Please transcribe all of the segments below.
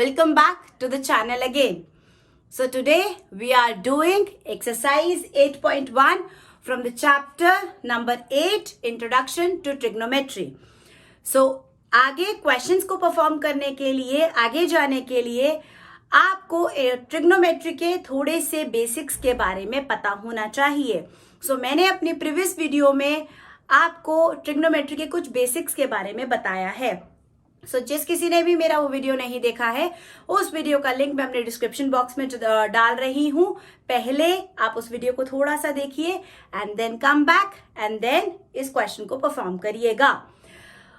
welcome back to the channel again. So today we are doing exercise 8.1 from the chapter number 8 Introduction to Trigonometry. So आगे questions को perform करने के लिए, आगे जाने के लिए आपको ट्रिग्नोमेट्री के थोड़े से बेसिक्स के बारे में पता होना चाहिए. सो मैंने अपनी प्रीवियस वीडियो में आपको ट्रिग्नोमेट्री के कुछ बेसिक्स के बारे में बताया है. सो जिस किसी ने भी मेरा वो वीडियो नहीं देखा है, उस वीडियो का लिंक मैं अपने डिस्क्रिप्शन बॉक्स में डाल रही हूं. पहले आप उस वीडियो को थोड़ा सा देखिए and then come back and then इस क्वेश्चन को परफॉर्म करिएगा.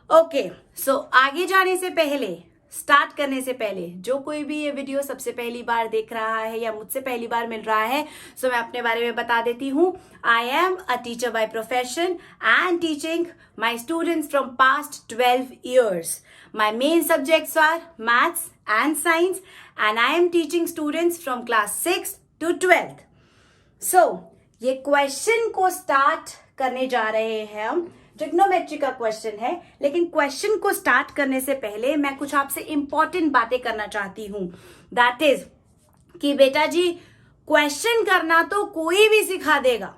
ओके, सो आगे जाने से पहले, स्टार्ट करने से पहले, जो कोई भी ये वीडियो सबसे पहली बार देख रहा है या मुझसे पहली बार मिल रहा है, सो मैं अपने बारे में बता देती हूँ. I am a teacher by profession and teaching my students from past 12 years. My main subjects are maths and science and I am teaching students from class 6 to 12th. So, ये क्वेश्चन को start करने जा रहे हैं हम. Trigonometry का question है, लेकिन क्वेश्चन को स्टार्ट करने से पहले मैं कुछ आपसे इंपॉर्टेंट बातें करना चाहती हूं. दैट इज कि बेटा जी, क्वेश्चन करना तो कोई भी सिखा देगा.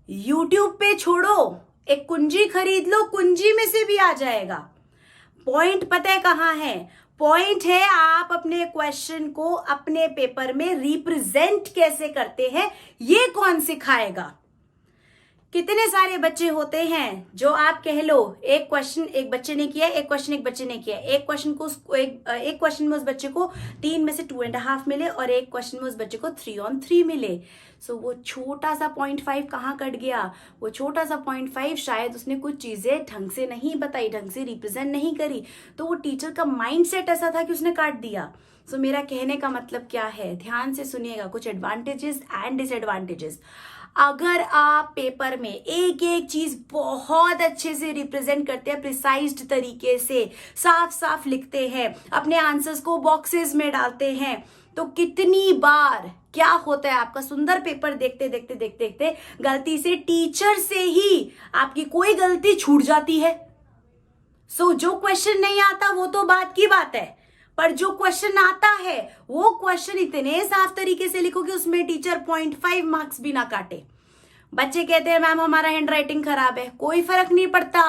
यूट्यूब पे छोड़ो, एक कुंजी खरीद लो, कुंजी में से भी आ जाएगा. पॉइंट पता है कहाँ है? पॉइंट है आप अपने क्वेश्चन को अपने पेपर में रिप्रेजेंट कैसे करते हैं, ये कौन सिखाएगा. कितने सारे बच्चे होते हैं जो आप कह लो एक क्वेश्चन एक बच्चे ने किया, एक क्वेश्चन एक बच्चे ने किया, एक क्वेश्चन में उस बच्चे को 3 में से 2.5 मिले और एक क्वेश्चन में उस बच्चे को 3 on 3 मिले. सो वो छोटा सा 0.5 कहाँ कट गया? वो छोटा सा 0.5 शायद उसने कुछ चीजें ढंग से नहीं बताई, ढंग से रिप्रेजेंट नहीं करी, तो वो टीचर का माइंड सेट ऐसा था कि उसने काट दिया. सो मेरा कहने का मतलब क्या है, ध्यान से सुनिएगा. कुछ एडवांटेजेस एंड डिसएडवांटेजेस. अगर आप पेपर में एक एक चीज बहुत अच्छे से रिप्रेजेंट करते हैं, प्रिसाइज्ड तरीके से साफ साफ लिखते हैं, अपने आंसर्स को बॉक्सेस में डालते हैं, तो कितनी बार क्या होता है, आपका सुंदर पेपर देखते देखते देखते देखते गलती से टीचर से ही आपकी कोई गलती छूट जाती है. सो जो क्वेश्चन नहीं आता वो तो बात की बात है, पर जो क्वेश्चन आता है वो क्वेश्चन इतने साफ तरीके से लिखो कि उसमें टीचर 0.5 मार्क्स भी ना काटे. बच्चे कहते हैं मैम हमारा हैंड राइटिंग खराब है. कोई फर्क नहीं पड़ता,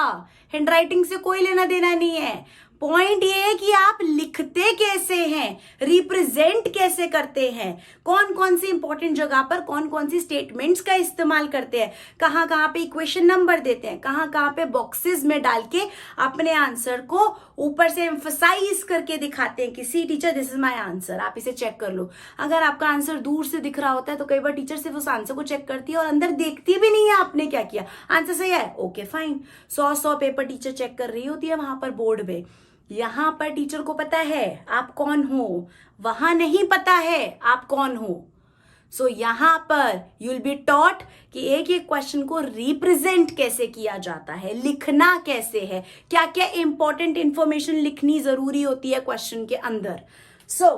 हैंड राइटिंग से कोई लेना देना नहीं है. पॉइंट ये है कि आप लिखते कैसे हैं, रिप्रेजेंट कैसे करते हैं, कौन कौन सी इंपॉर्टेंट जगह पर कौन कौन सी स्टेटमेंट्स का इस्तेमाल करते हैं, कहाँ कहाँ पे इक्वेशन नंबर देते हैं, कहाँ कहाँ पे बॉक्सेस में डाल के अपने आंसर को ऊपर से एम्फसाइज करके दिखाते हैं कि see teacher this is my answer, आप इसे चेक कर लो. अगर आपका आंसर दूर से दिख रहा होता है तो कई बार टीचर सिर्फ उस आंसर को चेक करती है और अंदर देखती भी नहीं है आपने क्या किया. आंसर सही है, okay fine. 100 paper teacher check कर रही होती है वहां पर बोर्ड पे. यहां पर टीचर को पता है आप कौन हो, वहां नहीं पता है आप कौन हो. सो यहां पर यू विल बी टॉट कि एक एक क्वेश्चन को रिप्रेजेंट कैसे किया जाता है, लिखना कैसे है, क्या क्या इंपॉर्टेंट इंफॉर्मेशन लिखनी जरूरी होती है क्वेश्चन के अंदर. सो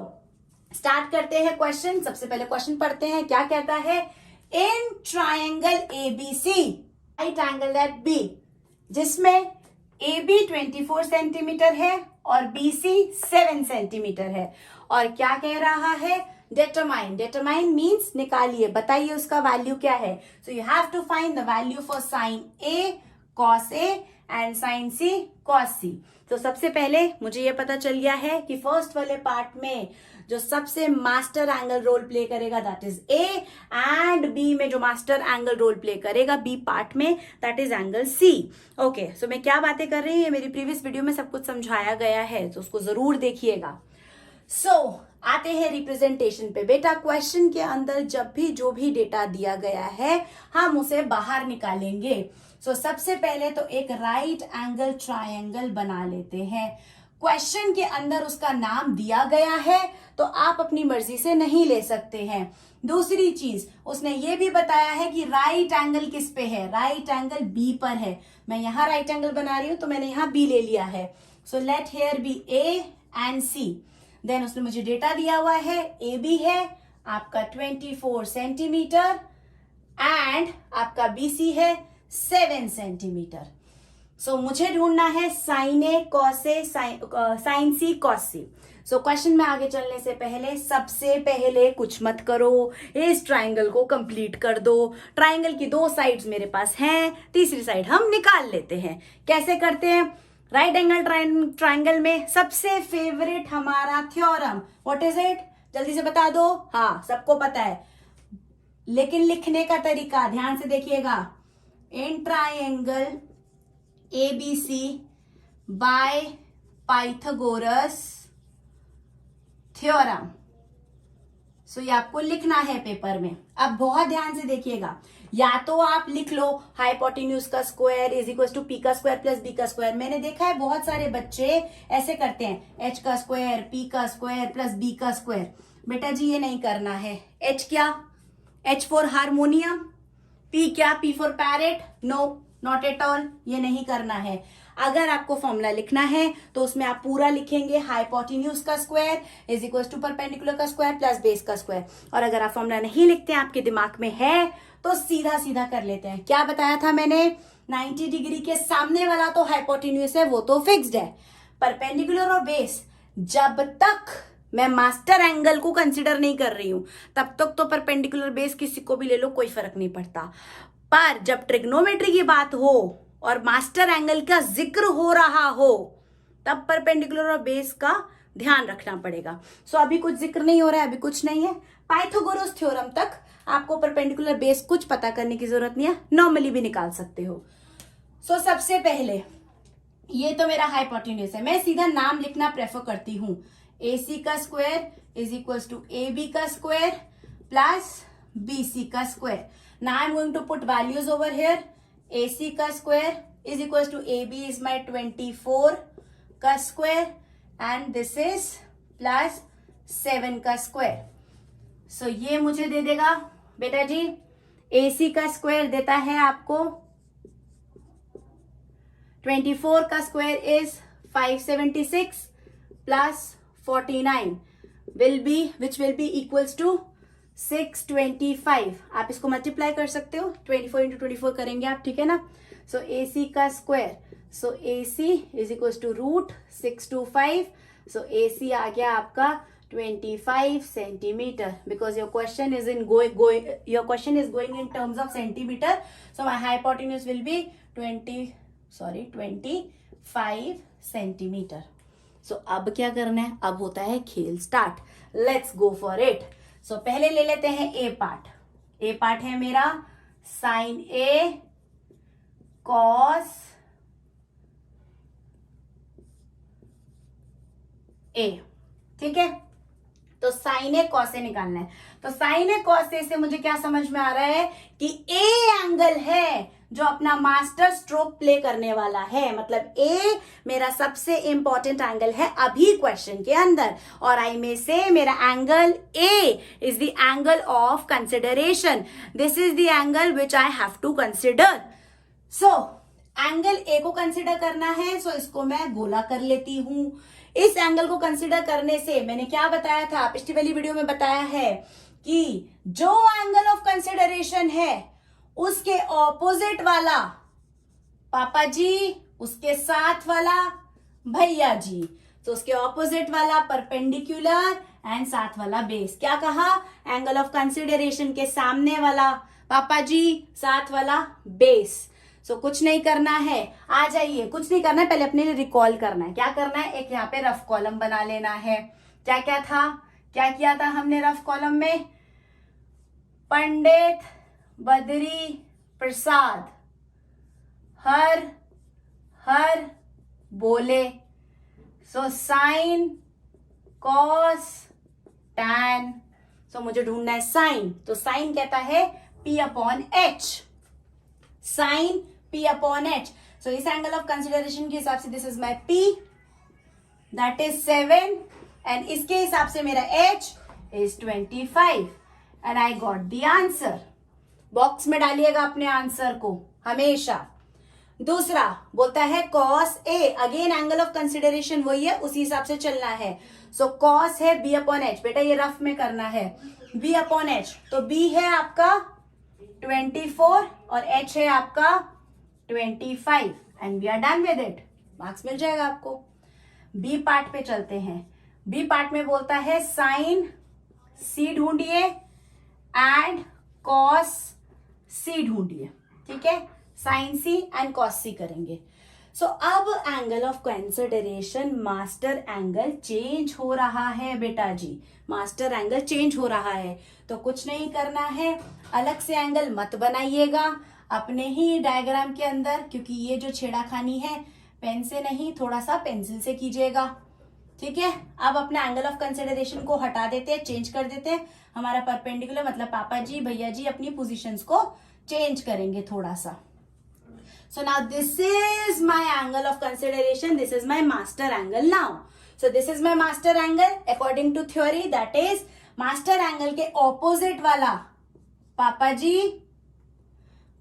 स्टार्ट करते हैं क्वेश्चन. सबसे पहले क्वेश्चन पढ़ते हैं. क्या कहता है? In triangle ABC right angle at B, जिसमें AB 24 सेंटीमीटर है और BC 7 सेंटीमीटर है, और क्या कह रहा है? डिटरमाइन. डिटरमाइन मीन्स निकालिए, बताइए उसका वैल्यू क्या है. So you have to find the value for sine A cos A and sine C cos C. तो सबसे पहले मुझे ये पता चल गया है कि फर्स्ट वाले पार्ट में जो सबसे मास्टर एंगल रोल प्ले करेगा that is A, and B में जो मास्टर एंगल रोल प्ले करेगा B पार्ट में that is angle C. Okay, so मैं क्या बातें कर रही हूँ, मेरी प्रीवियस वीडियो में सब कुछ समझाया गया है, तो उसको जरूर देखिएगा. सो आते हैं रिप्रेजेंटेशन पे. बेटा क्वेश्चन के अंदर जब भी जो भी डेटा दिया गया है हम उसे बाहर निकालेंगे. सो सबसे पहले तो एक राइट एंगल ट्रायंगल बना लेते हैं. क्वेश्चन के अंदर उसका नाम दिया गया है तो आप अपनी मर्जी से नहीं ले सकते हैं. दूसरी चीज, उसने ये भी बताया है कि राइट एंगल किस पे है, राइट एंगल बी पर है. मैं यहां राइट एंगल बना रही हूं तो मैंने यहां बी ले लिया है. So let here B A and C. देन उसने मुझे डेटा दिया हुआ है, ए बी है आपका 24 सेंटीमीटर एंड आपका बी सी है 7 सेंटीमीटर. सो मुझे ढूंढना है sign A cos A sign C cos C. So question में आगे चलने से पहले सबसे पहले कुछ मत करो, इस ट्राइंगल को कंप्लीट कर दो। ट्राइंगल की दो साइड्स मेरे पास हैं, तीसरी साइड हम निकाल लेते हैं। कैसे करते हैं? राइट एंगल ट्राइंगल में सबसे फेवरेट हमारा थ्योरम, व्हाट इज इट? जल्दी से बता दो। हाँ, सबको पता है, लेकिन लिखने का तरीका ध्यान से देखिएगा। In triangle ABC by Pythagoras theorem. So ये आपको लिखना है पेपर में। अब बहुत ध्यान से देखिएगा, या तो आप लिख लो हाइपोटेन्यूज का square is equal to P का स्क्वायर प्लस बी का स्क्वायर। मैंने देखा है बहुत सारे बच्चे ऐसे करते हैं, एच का स्क्वायर पी का स्क्वायर प्लस बी का स्क्वायर। बेटा जी ये नहीं करना है। एच क्या? H for harmonium. पी क्या? P for parrot. No, not at all, ये नहीं करना है। अगर आपको फॉर्मूला लिखना है तो उसमें आप पूरा लिखेंगे, हाइपोटेन्यूज का square is equal to perpendicular का स्क्वायर प्लस बेस का स्क्वायर। और अगर आप फॉर्मूला नहीं लिखते हैं, आपके दिमाग में है, तो सीधा सीधा कर लेते हैं। क्या बताया था मैंने? 90 डिग्री के सामने वाला तो हाइपोटेन्यूज है, वो तो फिक्स्ड है। परपेंडिकुलर और बेस, जब तक मैं मास्टर एंगल को कंसिडर नहीं कर रही हूं तब तक तो परपेंडिकुलर बेस किसी को भी ले लो, कोई फर्क नहीं पड़ता। पर जब ट्रिग्नोमेट्री की बात हो और मास्टर एंगल का जिक्र हो रहा हो, तब परपेंडिकुलर और बेस का ध्यान रखना पड़ेगा। सो अभी कुछ जिक्र नहीं हो रहा है, अभी कुछ नहीं है। पाइथागोरस थ्योरम तक आपको परपेंडिकुलर बेस कुछ पता करने की जरूरत नहीं है, नॉर्मली भी निकाल सकते हो। सो सबसे पहले ये तो मेरा हाइपोटेन्यूज है, मैं सीधा नाम लिखना प्रेफर करती हूं। AC का square is equal to AB का स्क्वायर प्लस BC का square. Now I am going to put values over here. AC का square is equal to AB is my 24 का square and this is plus 7 का square. सो ये मुझे दे देगा बेटा जी, AC का स्क्वायर देता है आपको 24 का square is 576 plus 49 which will be equals to 625। आप इसको मल्टीप्लाई कर सकते हो, 24 इंटू 24 करेंगे आप, ठीक है ना। सो AC का square, so AC is equal to root 625। So AC आ गया आपका 25 centimetre, because your question is going in terms of centimetre. So my hypotenuse will be 25 centimetre. So अब क्या करना है? अब होता है खेल start. Let's go for it. So पहले ले लेते हैं ए पार्ट। ए पार्ट है मेरा साइन ए कॉस ए, ठीक है। तो साइन ए कॉस ए निकालना है। तो साइन ए कॉस ए से मुझे क्या समझ में आ रहा है कि ए एंगल है जो अपना मास्टर स्ट्रोक प्ले करने वाला है, मतलब ए मेरा सबसे इंपॉर्टेंट एंगल है अभी क्वेश्चन के अंदर। और आई में से मेरा angle A is the angle of consideration. This is the angle which I have to consider. So angle A को कंसिडर करना है, सो इसको मैं गोला कर लेती हूं। इस एंगल को कंसिडर करने से मैंने क्या बताया था, पिछली वाली वीडियो में बताया है कि जो एंगल ऑफ कंसिडरेशन है उसके ऑपोजिट वाला पापा जी, उसके साथ वाला भैया जी, तो उसके ऑपोजिट वाला परपेंडिकुलर एंड साथ वाला बेस। क्या कहा? एंगल ऑफ कंसिडरेशन के सामने वाला पापा जी, साथ वाला बेस। सो कुछ नहीं करना है, आ जाइए, कुछ नहीं करना है, पहले अपने लिए रिकॉल करना है। क्या करना है? एक यहाँ पे रफ कॉलम बना लेना है। क्या क्या था, क्या किया था हमने रफ कॉलम में? पंडित बद्री प्रसाद हर हर बोले। So sine cos tan. So मुझे ढूंढना है साइन, तो साइन कहता है P upon H। Sine P upon H। So इस एंगल ऑफ कंसिडरेशन के हिसाब से this is my P, that is 7, and इसके हिसाब से मेरा H is 25 and I got the answer. Box में डालिएगा अपने आंसर को हमेशा। दूसरा बोलता है cos A, again angle of consideration वही है, उसी हिसाब से चलना है। सो कॉस है B अपॉन H, बेटा ये रफ में करना है, B अपॉन H। तो B है आपका 24 और H है आपका 25। And we are done with it, marks मिल जाएगा आपको। बी पार्ट पे चलते हैं। बी पार्ट में बोलता है साइन सी ढूंढिए एंड कॉस सी ढूंढिए, ठीक है, साइन सी एंड कॉस सी करेंगे। सो अब angle of consideration master angle change हो रहा है बेटा जी, मास्टर एंगल चेंज हो रहा है। तो कुछ नहीं करना है, अलग से एंगल मत बनाइएगा अपने ही डायग्राम के अंदर, क्योंकि ये जो छेड़ाखानी है पेन से नहीं, थोड़ा सा पेंसिल से कीजिएगा, ठीक है। अब अपना एंगल ऑफ कंसिडरेशन को हटा देते हैं, चेंज कर देते हैं। हमारा परपेंडिकुलर मतलब पापा जी भैया जी अपनी पोजीशंस को चेंज करेंगे थोड़ा सा। So now this is my angle of consideration. This is my master angle now. So this is my master angle according to theory, that is master angle के opposite वाला पापा जी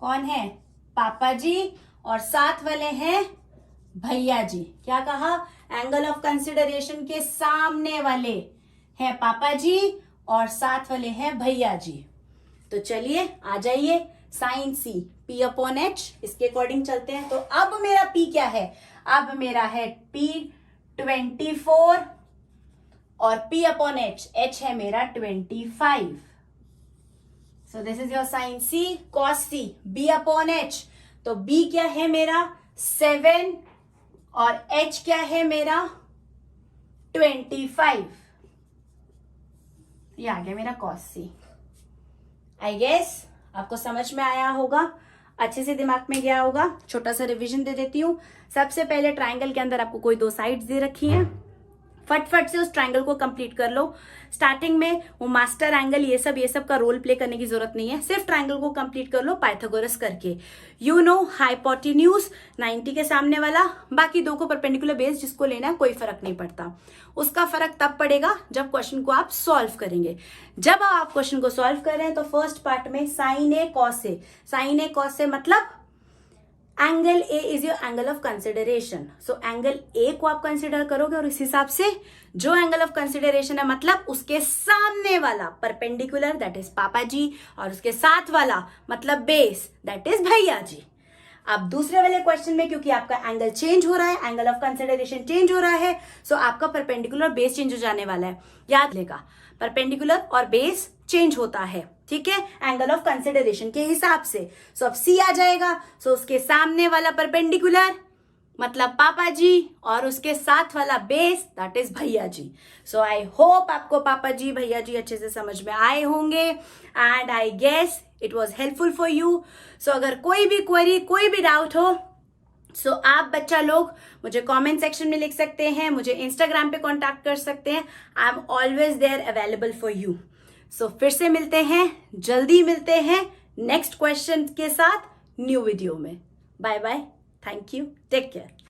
कौन है, पापा जी, और साथ वाले हैं भैया जी। क्या कहा, एंगल ऑफ कंसिडरेशन के सामने वाले हैं पापा जी और साथ वाले हैं भैया जी। तो चलिए आ जाइए, साइन सी P अपॉन H, इसके अकॉर्डिंग चलते हैं। तो अब मेरा P क्या है, अब मेरा है P 24 और P अपॉन H, H है मेरा 25। So this is your sine C cos C B upon H। तो B क्या है मेरा 7 और H क्या है मेरा 25। ये आ गया मेरा cos C। आई गेस आपको समझ में आया होगा, अच्छे से दिमाग में गया होगा। छोटा सा रिवीजन दे देती हूँ। सबसे पहले ट्रायंगल के अंदर आपको कोई दो साइड्स दे रखी हैं, फटफट से उस ट्रायंगल को कंप्लीट कर लो। स्टार्टिंग में वो मास्टर एंगल ये सब का रोल प्ले करने की जरूरत नहीं है, सिर्फ ट्रायंगल को कंप्लीट कर लो पाइथागोरस करके। यू नो हाइपोटेन्यूज 90 के सामने वाला, बाकी दो को परपेंडिकुलर बेस जिसको लेना है कोई फर्क नहीं पड़ता। उसका फर्क तब पड़ेगा जब क्वेश्चन को आप सॉल्व करेंगे। जब आप क्वेश्चन को सॉल्व कर रहे हैं तो फर्स्ट पार्ट में sign A cos A, sign A cos A मतलब angle A is your angle of consideration. So angle A को आप कंसिडर करोगे और इस हिसाब से जो एंगल ऑफ कंसिडरेशन है मतलब उसके सामने वाला परपेंडिकुलर दैट इज पापा जी, और उसके साथ वाला मतलब बेस दैट इज भैया जी। अब दूसरे वाले क्वेश्चन में क्योंकि आपका एंगल चेंज हो रहा है, एंगल ऑफ कंसिडरेशन चेंज हो रहा है, सो आपका परपेंडिकुलर बेस चेंज हो जाने वाला है। याद लेगा परपेंडिकुलर और बेस चेंज होता है, ठीक है, एंगल ऑफ कंसिडरेशन के हिसाब से। सो अब सी आ जाएगा, सो उसके सामने वाला परपेंडिकुलर मतलब पापा जी और उसके साथ वाला बेस दैट इज भैया जी। सो आई होप आपको पापा जी भैया जी अच्छे से समझ में आए होंगे and I guess it was helpful for you. So अगर कोई भी क्वेरी कोई भी डाउट हो सो आप बच्चा लोग मुझे कमेंट सेक्शन में लिख सकते हैं, मुझे इंस्टाग्राम पे कांटेक्ट कर सकते हैं। I am always there available for you. So फिर से मिलते हैं, जल्दी मिलते हैं नेक्स्ट क्वेश्चन के साथ न्यू वीडियो में। Bye bye, thank you, take care.